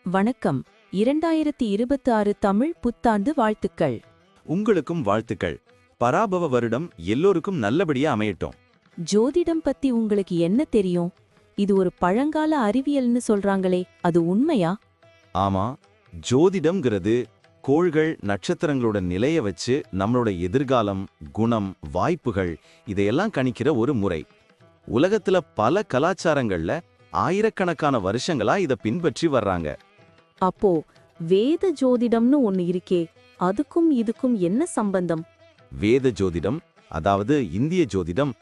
வணக்கம். 2026 தமிழ் புத்தாண்டு வாழ்த்துக்கள். உங்களுக்கும் வாழ்த்துக்கள். பராபவ வருடம் எல்லோருக்கும் நல்லபடியா அமையட்டும். ஜோதிடம் பத்தி உங்களுக்கு என்ன தெரியும்? இது ஒரு பழங்கால அறிவியல்னு சொல்றாங்களே, அது உண்மையா? ஆமா, ஜோதிடம்ங்கிறது கோள்கள் நட்சத்திரங்களோட நிலைய வச்சு நம்மளோட எதிர்காலம், குணம், வாய்ப்புகள் இதையெல்லாம் கணிக்கிற ஒரு முறை. உலகத்துல பல கலாச்சாரங்கள்ல ஆயிரக்கணக்கான வருஷங்களா இத பின்பற்றி வர்றாங்க. அப்போ வேத ஜோதிடம்னு ஒன்னு இருக்கே, அதுக்கும் இதுக்கும் என்ன சம்பந்தம்? வேத ஜோதிடம், அதாவது இந்திய ஜோதிடம்,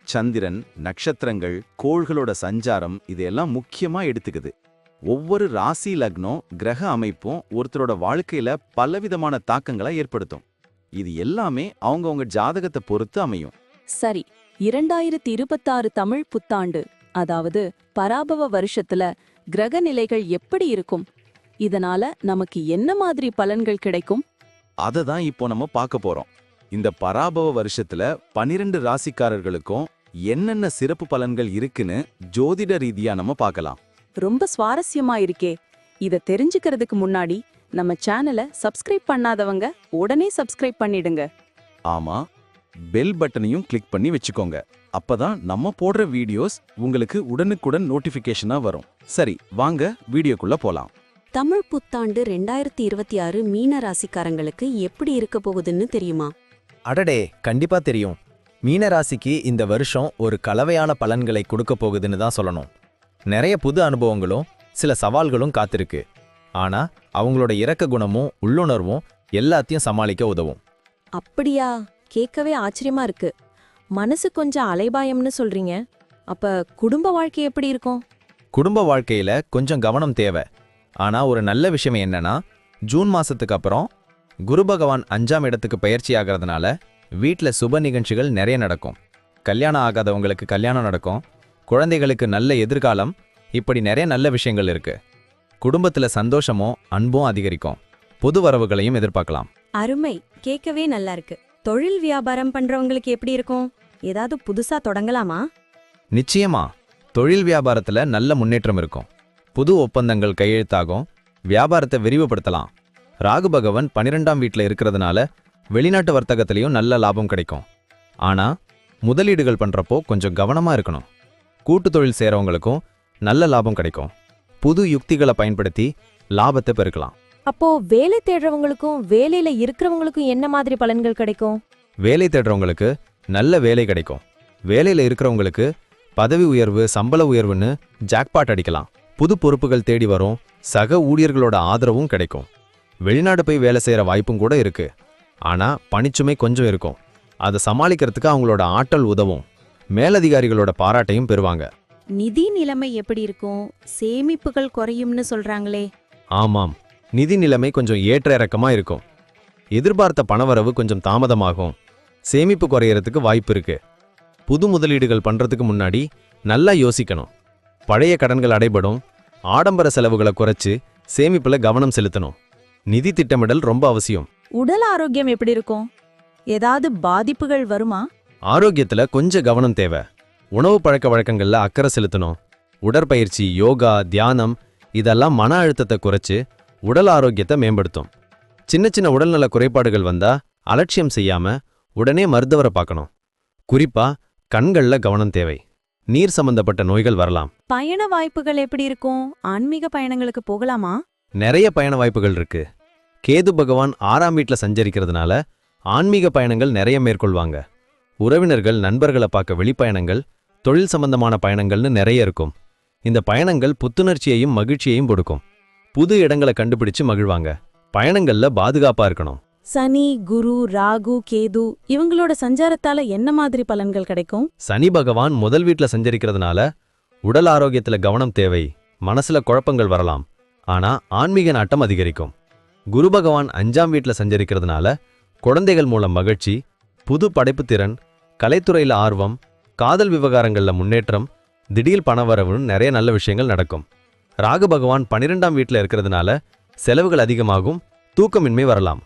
சந்திரன், நட்சத்திரங்கள், கோள்களோட சஞ்சாரம் இதையெல்லாம் முக்கியமா எடுத்துக்குது. ஒவ்வொரு ராசி, லக்னம், கிரக அமைப்பும் ஒருத்தரோட வாழ்க்கையில பலவிதமான தாக்கங்களை ஏற்படுத்தும். இது எல்லாமே அவங்கவங்க ஜாதகத்தை பொறுத்து அமையும். சரி, 2026 தமிழ் புத்தாண்டு, அதாவது பராபவ வருஷத்துல கிரக நிலைகள் எப்படி இருக்கும்? இதனால நமக்கு என்ன மாதிரி பலன்கள் கிடைக்கும்? அததான் இப்போ நம்ம பார்க்க போறோம். இந்த பராபவ வருஷத்துல 12 ராசிக்காரர்களுக்கும் என்னென்ன சிறப்பு பலன்கள் இருக்குன்னு ஜோதிட ரீதியா நம்ம பார்க்கலாம். ரொம்ப சுவாரஸ்யமா இருக்கே. இத தெரிஞ்சுக்கிறதுக்கு முன்னாடி நம்ம சேனலை சப்ஸ்கிரைப் பண்ணாதவங்க உடனே சப்ஸ்கிரைப் பண்ணிடுங்க. ஆமா, பெல் பட்டனையும் கிளிக் பண்ணி வச்சுக்கோங்க. அப்பதான் நம்ம போடுற வீடியோஸ் உங்களுக்கு உடனுக்குடன் நோட்டிபிகேஷனா வரும். சரி, வாங்க வீடியோக்குள்ள போலாம். தமிழ் புத்தாண்டு 2026 மீன ராசிக்காரங்களுக்கு எப்படி இருக்க போகுதுன்னு தெரியுமா? அடடே, கண்டிப்பா தெரியும். மீன ராசிக்கு இந்த வருஷம் ஒரு கலவையான பலன்களை கொடுக்க போகுதுன்னு தான் சொல்லணும். நிறைய புது அனுபவங்களும் சில சவால்களும் காத்திருக்கு. ஆனா அவங்களோட இரக்க குணமும் உள்ளுணர்வும் எல்லாத்தையும் சமாளிக்க உதவும். அப்படியா? கேட்கவே ஆச்சரியமா இருக்கு. மனசு கொஞ்சம் அலைபாயம்னு சொல்றீங்க. அப்ப குடும்ப வாழ்க்கை எப்படி இருக்கும்? குடும்ப வாழ்க்கையில கொஞ்சம் கவனம் தேவை. ஆனா ஒரு நல்ல விஷயம் என்னன்னா, ஜூன் மாசத்துக்கு அப்புறம் குரு பகவான் 5ஆம் இடத்துக்கு பயிற்சி ஆகிறதுனால வீட்ல சுப நிகழ்ச்சிகள் நிறைய நடக்கும். கல்யாணம் ஆகாதவங்களுக்கு கல்யாணம் நடக்கும். குழந்தைகளுக்கு நல்ல எதிர்காலம், இப்படி நிறைய நல்ல விஷயங்கள் இருக்கு. குடும்பத்துல சந்தோஷமும் அன்பும் அதிகரிக்கும். புது வரவுகளையும் எதிர்பார்க்கலாம். அருமை, கேட்கவே நல்லா இருக்கு. தொழில் வியாபாரம் பண்றவங்களுக்கு எப்படி இருக்கும்? ஏதாவது புதுசா தொடங்கலாமா? நிச்சயமா, தொழில் வியாபாரத்துல நல்ல முன்னேற்றம் இருக்கும். புது ஒப்பந்தங்கள் கையெழுத்தாகும். வியாபாரத்தை விரிவுபடுத்தலாம். ராகு பகவான் 12ஆம் வீட்டில் இருக்கிறதுனால வெளிநாட்டு வர்த்தகத்திலையும் நல்ல லாபம் கிடைக்கும். ஆனா முதலீடுகள் பண்றப்போ கொஞ்சம் கவனமா இருக்கணும். கூட்டு தொழில் செய்றவங்களுக்கும் நல்ல லாபம் கிடைக்கும். புது யுக்திகளை பயன்படுத்தி லாபத்தை பெருக்கலாம். அப்போ வேலை தேடுறவங்களுக்கும் வேலையில இருக்கிறவங்களுக்கும் என்ன மாதிரி பலன்கள் கிடைக்கும்? வேலை தேடுறவங்களுக்கு நல்ல வேலை கிடைக்கும். வேலையில இருக்கிறவங்களுக்கு பதவி உயர்வு, சம்பள உயர்வுன்னு ஜாக்பாட் அடிக்கலாம். புது பொறுப்புகள் தேடி வரும். சக ஊழியர்களோட ஆதரவும் கிடைக்கும். வெளிநாடு போய் வேலை செய்யற வாய்ப்பும் கூட இருக்கு. ஆனா பணிச்சுமை கொஞ்சம் இருக்கும். அதை சமாளிக்கிறதுக்கு அவங்களோட ஆற்றல் உதவும். மேலதிகாரிகளோட பாராட்டையும் பெறுவாங்க. நிதி நிலைமை எப்படி இருக்கும்? சேமிப்புகள் குறையும்னு சொல்றாங்களே. ஆமாம், நிதி நிலைமை கொஞ்சம் ஏற்ற இறக்கமா இருக்கும். எதிர்பார்த்த பணவரவு கொஞ்சம் தாமதமாகும். சேமிப்பு குறையறதுக்கு வாய்ப்பு இருக்கு. புது முதலீடுகள் பண்றதுக்கு முன்னாடி நல்லா யோசிக்கணும். பழைய கடன்கள் அடைபடும். ஆடம்பர செலவுகளை குறைச்சு சேமிப்புல கவனம் செலுத்தணும். நிதி திட்டமிடல் ரொம்ப அவசியம். உடல் ஆரோக்கியம் எப்படி இருக்கும்? ஏதாவது பாதிப்புகள் வருமா? ஆரோக்கியத்துல கொஞ்சம் கவனம் தேவை. உணவு பழக்க வழக்கங்கள்ல அக்கறை செலுத்தணும். உடற்பயிற்சி, யோகா, தியானம் இதெல்லாம் மன அழுத்தத்தை குறைச்சு உடல் ஆரோக்கியத்தை மேம்படுத்தும். சின்ன சின்ன உடல்நல குறைபாடுகள் வந்தா அலட்சியம் செய்யாம உடனே மருத்துவரை பார்க்கணும். குறிப்பா கண்கள்ல கவனம் தேவை. நீர் சம்பந்தப்பட்ட நோய்கள் வரலாம். பயண வாய்ப்புகள் எப்படி இருக்கும்? ஆன்மீக பயணங்களுக்கு போகலாமா? நிறைய பயண வாய்ப்புகள் இருக்கு. கேது பகவான் 6ஆம் வீட்டில் சஞ்சரிக்கிறதுனால ஆன்மீக பயணங்கள் நிறைய மேற்கொள்வாங்க. உறவினர்கள், நண்பர்களை பார்க்க வெளிப்பயணங்கள், தொழில் சம்பந்தமான பயணங்கள்னு நிறைய இருக்கும். இந்த பயணங்கள் புத்துணர்ச்சியையும் மகிழ்ச்சியையும் கொடுக்கும். புது இடங்களை கண்டுபிடிச்சு மகிழ்வாங்க. பயணங்கள்ல பாதுகாப்பா இருக்கணும். சனி, குரு, ராகு, கேது இவங்களோட சஞ்சாரத்தால என்ன மாதிரி பலன்கள் கிடைக்கும்? சனி பகவான் முதல் வீட்டில் சஞ்சரிக்கிறதுனால உடல் ஆரோக்கியத்துல கவனம் தேவை. மனசுல குழப்பங்கள் வரலாம். ஆனா ஆன்மீக நாட்டம் அதிகரிக்கும். குரு பகவான் 5ஆம் வீட்டில் சஞ்சரிக்கிறதுனால குழந்தைகள் மூலம் மகிழ்ச்சி, புது படைப்பு திறன், கலைத்துறையில ஆர்வம், காதல் விவகாரங்கள்ல முன்னேற்றம், திடீர் பணவரவுன்னு நிறைய நல்ல விஷயங்கள் நடக்கும். ராகு பகவான் 12ஆம் வீட்டில் இருக்கிறதுனால செலவுகள் அதிகமாகும். தூக்கமின்மை வரலாம்.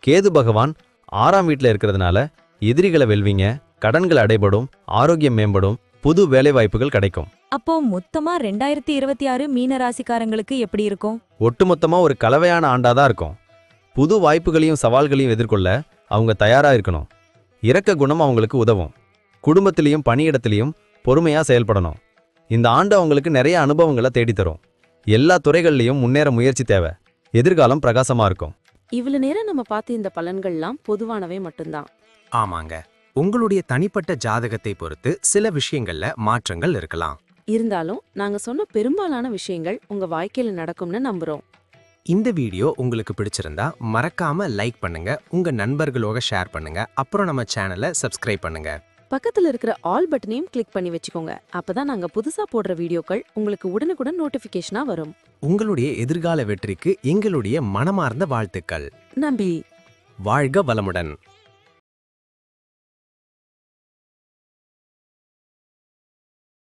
கேது பகவான் 6ஆம் வீட்டில் இருக்கிறதுனால எதிரிகளை வெல்வீங்க, கடன்கள் அடைபடும், ஆரோக்கியம் மேம்படும், புது வேலைவாய்ப்புகள் கிடைக்கும். அப்போ மொத்தமா 2026 மீன ராசிக்காரங்களுக்கு எப்படி இருக்கும்? ஒட்டுமொத்தமா ஒரு கலவையான ஆண்டாதான் இருக்கும். புது வாய்ப்புகளையும் சவால்களையும் எதிர்கொள்ள அவங்க தயாரா இருக்கணும். இரக்க குணம் அவங்களுக்கு உதவும். குடும்பத்திலையும் பணியிடத்திலையும் பொறுமையா செயல்படணும். இந்த ஆண்டு அவங்களுக்கு நிறைய அனுபவங்களை தேடித்தரும். எல்லா துறைகள்லையும் முன்னேற முயற்சி தேவை. எதிர்காலம் பிரகாசமா இருக்கும். இவ்வளவு நேரம் நம்ம பார்த்த இந்த பலன்கள்லாம் பொதுவானவை மட்டும்தான். ஆமாங்க, உங்களுடைய தனிப்பட்ட ஜாதகத்தை பொறுத்து சில விஷயங்கள்ல மாற்றங்கள் இருக்கலாம். இருந்தாலும் நாங்க சொன்ன பெரும்பாலான விஷயங்கள் உங்க வாழ்க்கையில நடக்கும்னு நம்புறோம். இந்த வீடியோ உங்களுக்கு பிடிச்சிருந்தா மறக்காம லைக் பண்ணுங்க, உங்க நண்பர்களோட ஷேர் பண்ணுங்க, அப்புறம் நம்ம சேனலை சப்ஸ்கிரைப் பண்ணுங்க. பக்கத்துல இருக்கிற ஆல் பட்டனையும் கிளிக் பண்ணி வச்சுக்கோங்க. அப்பதான் நாங்க புதுசா போடுற வீடியோக்கள் உங்களுக்கு உடனுக்குடன் நோட்டிபிகேஷனா வரும். உங்களுடைய எதிர்கால வெற்றிக்கு எங்களுடைய மனமார்ந்த வாழ்த்துக்கள். நம்பி வாழ்க வளமுடன்.